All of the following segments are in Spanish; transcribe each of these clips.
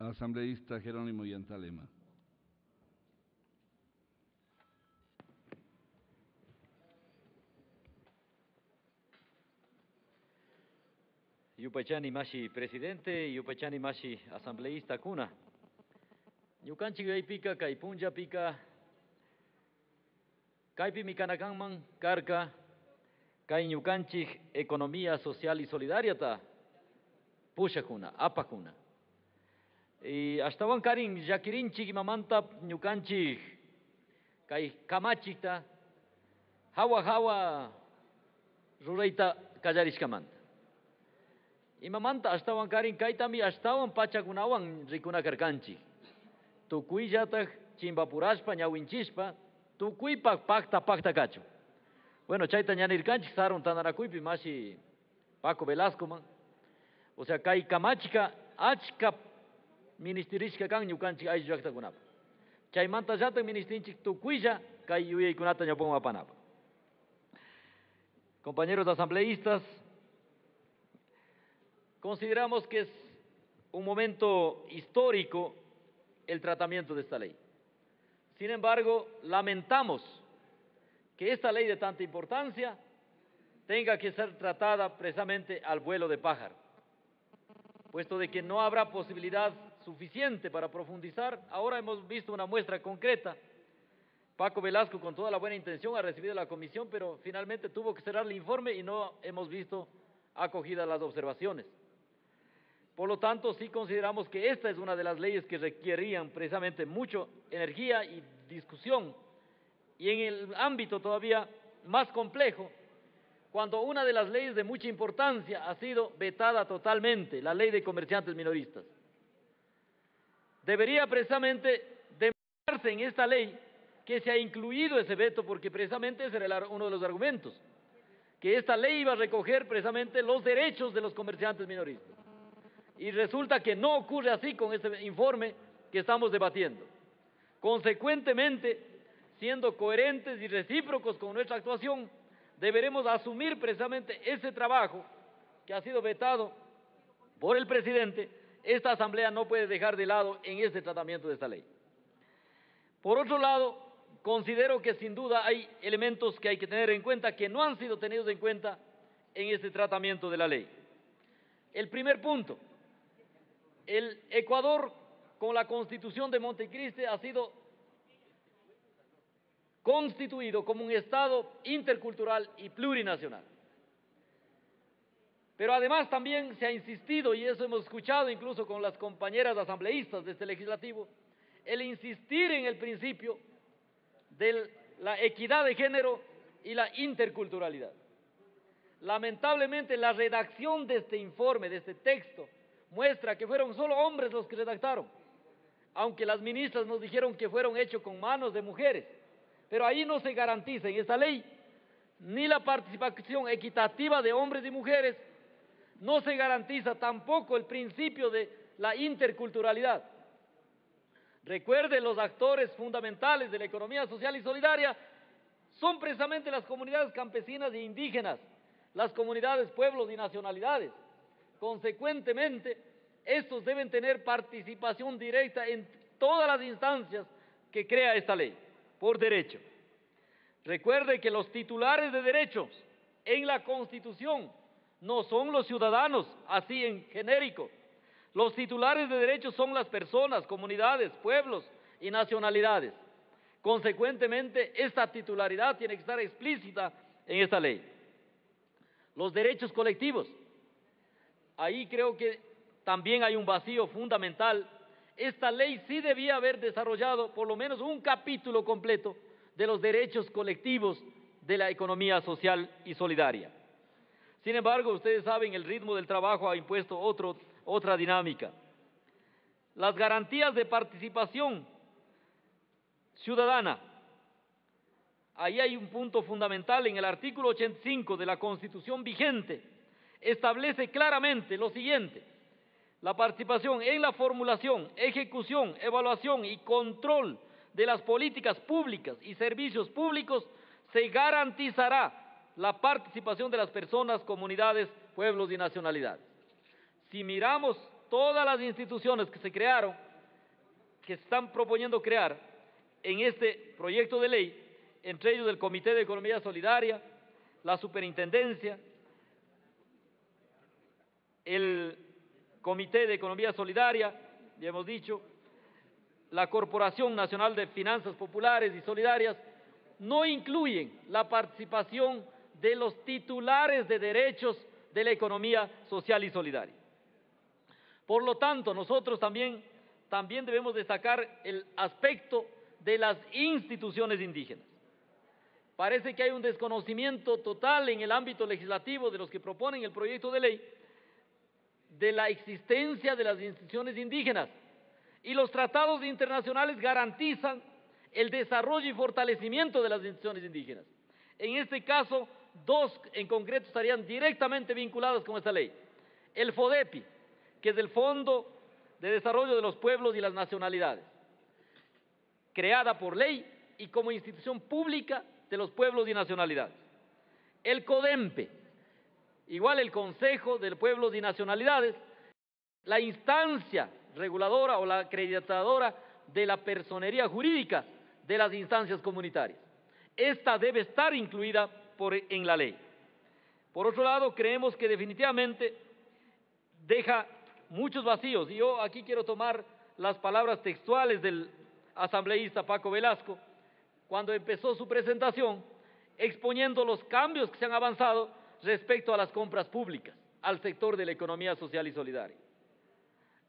Asambleísta Jerónimo Yantalema. Yupachani mashi presidente, yupachani mashi asambleísta kuna. Ñukanchik yaypika kay punllapika kaypimi kanakanman karka kay ñukanchik economía social y solidariata pushakuna, apakuna. Y ashtawan karin llakirinchik imamanta ñukanchik kay kamachikta hawa rurayta kallarishkamanta. Imamanta ashtawan karin kaytami ashtawan pachakunawan rikunakarkanchik. Tukuyllatak chimbapurashpa ñawinchishpa tukuypak pakta kachu. Bueno, chayta ñanirkanchik sarun tananakuypi mashi Paco Velasco man. O sea, kay kamachika achka ministerishka kan ñukanchik ayllu llaqtakunapa. Chaymanta llatak ministrinchik tukuylla kay yuyaykunata ñawpakman apanapa. Compañeros asambleístas, consideramos que es un momento histórico el tratamiento de esta ley. Sin embargo, lamentamos que esta ley de tanta importancia tenga que ser tratada precisamente al vuelo de pájaro, puesto de que no habrá posibilidad suficiente para profundizar. Ahora hemos visto una muestra concreta. Paco Velasco, con toda la buena intención, ha recibido la comisión, pero finalmente tuvo que cerrar el informe y no hemos visto acogidas las observaciones. Por lo tanto, sí consideramos que esta es una de las leyes que requerían precisamente mucha energía y discusión, y en el ámbito todavía más complejo, cuando una de las leyes de mucha importancia ha sido vetada totalmente, la ley de comerciantes minoristas. Debería precisamente demostrarse en esta ley que se ha incluido ese veto, porque precisamente ese era uno de los argumentos, que esta ley iba a recoger precisamente los derechos de los comerciantes minoristas. Y resulta que no ocurre así con este informe que estamos debatiendo. Consecuentemente, siendo coherentes y recíprocos con nuestra actuación, deberemos asumir precisamente ese trabajo que ha sido vetado por el presidente. Esta Asamblea no puede dejar de lado en este tratamiento de esta ley. Por otro lado, considero que sin duda hay elementos que hay que tener en cuenta que no han sido tenidos en cuenta en este tratamiento de la ley. El primer punto: el Ecuador, con la Constitución de Montecristi, ha sido constituido como un Estado intercultural y plurinacional. Pero además también se ha insistido, y eso hemos escuchado incluso con las compañeras asambleístas de este legislativo, el insistir en el principio de la equidad de género y la interculturalidad. Lamentablemente, la redacción de este informe, de este texto, muestra que fueron solo hombres los que redactaron, aunque las ministras nos dijeron que fueron hechos con manos de mujeres, pero ahí no se garantiza en esta ley ni la participación equitativa de hombres y mujeres, no se garantiza tampoco el principio de la interculturalidad. Recuerden, los actores fundamentales de la economía social y solidaria son precisamente las comunidades campesinas e indígenas, las comunidades, pueblos y nacionalidades. Consecuentemente, estos deben tener participación directa en todas las instancias que crea esta ley, por derecho. Recuerde que los titulares de derechos en la Constitución no son los ciudadanos, así en genérico. Los titulares de derechos son las personas, comunidades, pueblos y nacionalidades. Consecuentemente, esta titularidad tiene que estar explícita en esta ley. Los derechos colectivos. Ahí creo que también hay un vacío fundamental. Esta ley sí debía haber desarrollado por lo menos un capítulo completo de los derechos colectivos de la economía social y solidaria. Sin embargo, ustedes saben, el ritmo del trabajo ha impuesto otra dinámica. Las garantías de participación ciudadana. Ahí hay un punto fundamental. En el artículo 85 de la Constitución vigente establece claramente lo siguiente: la participación en la formulación, ejecución, evaluación y control de las políticas públicas y servicios públicos se garantizará la participación de las personas, comunidades, pueblos y nacionalidades. Si miramos todas las instituciones que se crearon, que se están proponiendo crear en este proyecto de ley, entre ellos el Comité de Economía Solidaria, la Superintendencia, el Comité de Economía Solidaria, ya hemos dicho, la Corporación Nacional de Finanzas Populares y Solidarias, no incluyen la participación de los titulares de derechos de la economía social y solidaria. Por lo tanto, nosotros también debemos destacar el aspecto de las instituciones indígenas. Parece que hay un desconocimiento total en el ámbito legislativo de los que proponen el proyecto de ley de la existencia de las instituciones indígenas, y los tratados internacionales garantizan el desarrollo y fortalecimiento de las instituciones indígenas. En este caso, dos en concreto estarían directamente vinculadas con esta ley. El FODEPI, que es el Fondo de Desarrollo de los Pueblos y las Nacionalidades, creada por ley y como institución pública de los pueblos y nacionalidades. El CODEMPE, igual el Consejo de Pueblos y Nacionalidades, la instancia reguladora o la acreditadora de la personería jurídica de las instancias comunitarias. Esta debe estar incluida en la ley. Por otro lado, creemos que definitivamente deja muchos vacíos, y yo aquí quiero tomar las palabras textuales del asambleísta Paco Velasco, cuando empezó su presentación, exponiendo los cambios que se han avanzado respecto a las compras públicas, al sector de la economía social y solidaria.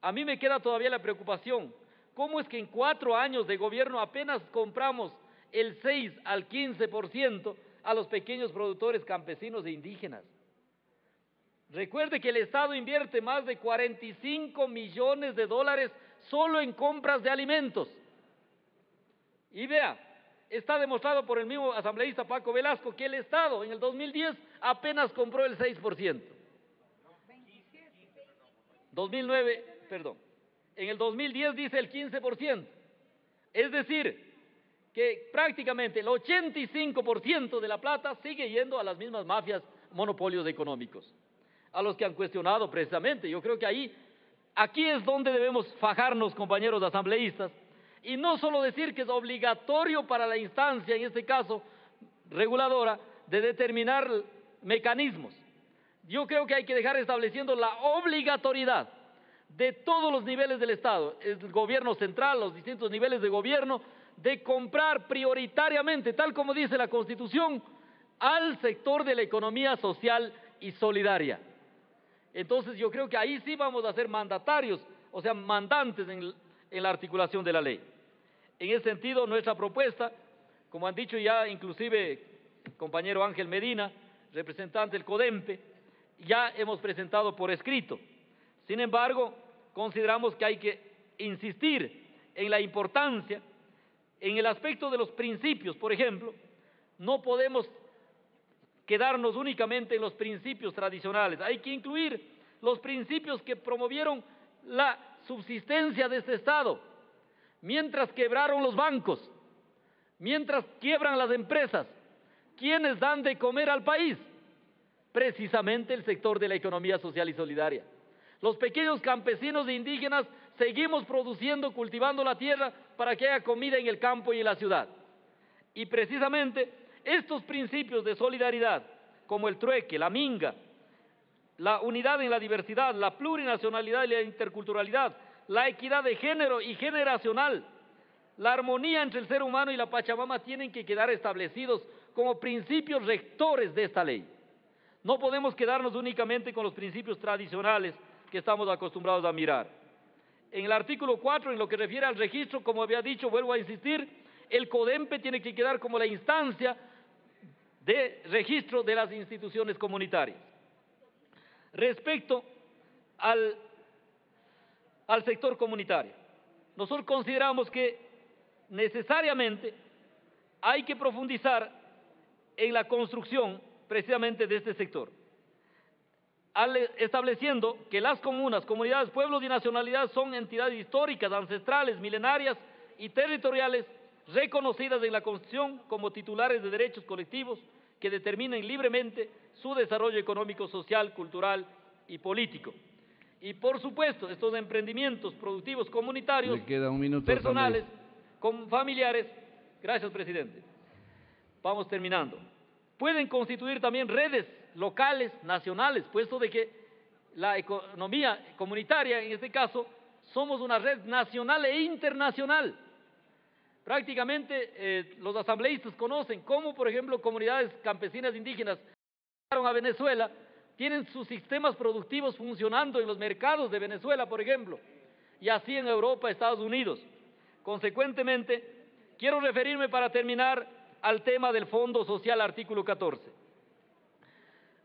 A mí me queda todavía la preocupación, ¿cómo es que en 4 años de gobierno apenas compramos el 6 al 15% a los pequeños productores campesinos e indígenas? Recuerde que el Estado invierte más de 45 millones de dólares solo en compras de alimentos. Y vea, está demostrado por el mismo asambleísta Paco Velasco que el Estado en el 2010 apenas compró el 6%. 2009, perdón. En el 2010 dice el 15%. Es decir, que prácticamente el 85% de la plata sigue yendo a las mismas mafias, monopolios económicos, a los que han cuestionado precisamente. Yo creo que aquí es donde debemos fajarnos, compañeros asambleístas, y no solo decir que es obligatorio para la instancia, en este caso reguladora, de determinar mecanismos. Yo creo que hay que dejar estableciendo la obligatoriedad de todos los niveles del Estado, el gobierno central, los distintos niveles de gobierno, de comprar prioritariamente, tal como dice la Constitución, al sector de la economía social y solidaria. Entonces yo creo que ahí sí vamos a ser mandatarios, o sea, mandantes en la articulación de la ley. En ese sentido, nuestra propuesta, como han dicho ya inclusive el compañero Ángel Medina, representante del CODEMPE, ya hemos presentado por escrito. Sin embargo, consideramos que hay que insistir en la importancia, en el aspecto de los principios. Por ejemplo, no podemos quedarnos únicamente en los principios tradicionales, hay que incluir los principios que promovieron la subsistencia de este Estado. Mientras quebraron los bancos, mientras quiebran las empresas, ¿quiénes dan de comer al país? Precisamente el sector de la economía social y solidaria. Los pequeños campesinos e indígenas seguimos produciendo, cultivando la tierra para que haya comida en el campo y en la ciudad. Y precisamente estos principios de solidaridad, como el trueque, la minga, la unidad en la diversidad, la plurinacionalidad y la interculturalidad, la equidad de género y generacional, la armonía entre el ser humano y la Pachamama, tienen que quedar establecidos como principios rectores de esta ley. No podemos quedarnos únicamente con los principios tradicionales que estamos acostumbrados a mirar. En el artículo 4, en lo que refiere al registro, como había dicho, vuelvo a insistir, el CODEMPE tiene que quedar como la instancia de registro de las instituciones comunitarias. Respecto al sector comunitario, nosotros consideramos que necesariamente hay que profundizar en la construcción precisamente de este sector, estableciendo que las comunas, comunidades, pueblos y nacionalidades son entidades históricas, ancestrales, milenarias y territoriales reconocidas en la Constitución como titulares de derechos colectivos que determinen libremente su desarrollo económico, social, cultural y político. Y por supuesto, estos emprendimientos productivos comunitarios, Le queda un minuto, personales, con familiares, gracias presidente, vamos terminando, pueden constituir también redes locales, nacionales, puesto de que la economía comunitaria, en este caso, somos una red nacional e internacional. Prácticamente los asambleístas conocen cómo, por ejemplo, comunidades campesinas indígenas a Venezuela tienen sus sistemas productivos funcionando en los mercados de Venezuela, por ejemplo, y así en Europa, Estados Unidos. Consecuentemente, quiero referirme para terminar al tema del Fondo Social, artículo 14.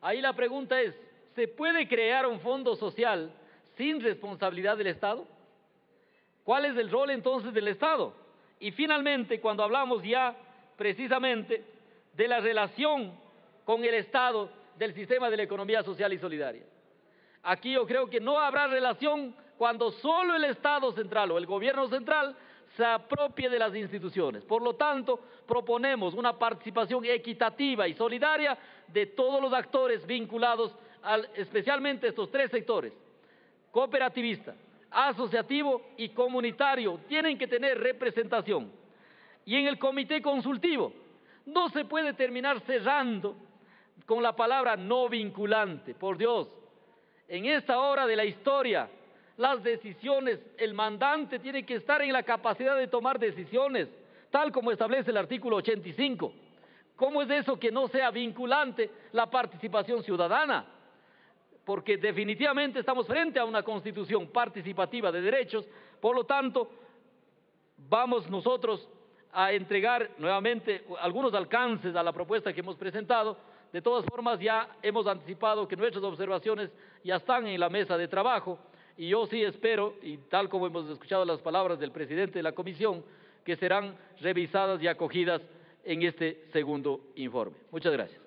Ahí la pregunta es, ¿se puede crear un fondo social sin responsabilidad del Estado? ¿Cuál es el rol entonces del Estado? Y finalmente, cuando hablamos ya precisamente de la relación con el Estado del sistema de la economía social y solidaria. Aquí yo creo que no habrá relación cuando solo el Estado central o el gobierno central se apropie de las instituciones. Por lo tanto, proponemos una participación equitativa y solidaria de todos los actores vinculados especialmente estos tres sectores: cooperativista, asociativo y comunitario, tienen que tener representación. Y en el comité consultivo no se puede terminar cerrando con la palabra no vinculante. Por Dios, en esta hora de la historia, las decisiones, el mandante tiene que estar en la capacidad de tomar decisiones, tal como establece el artículo 85. ¿Cómo es eso que no sea vinculante la participación ciudadana? Porque definitivamente estamos frente a una constitución participativa de derechos, por lo tanto, vamos nosotros a entregar nuevamente algunos alcances a la propuesta que hemos presentado. De todas formas, ya hemos anticipado que nuestras observaciones ya están en la mesa de trabajo, y yo sí espero, y tal como hemos escuchado las palabras del presidente de la comisión, que serán revisadas y acogidas en este segundo informe. Muchas gracias.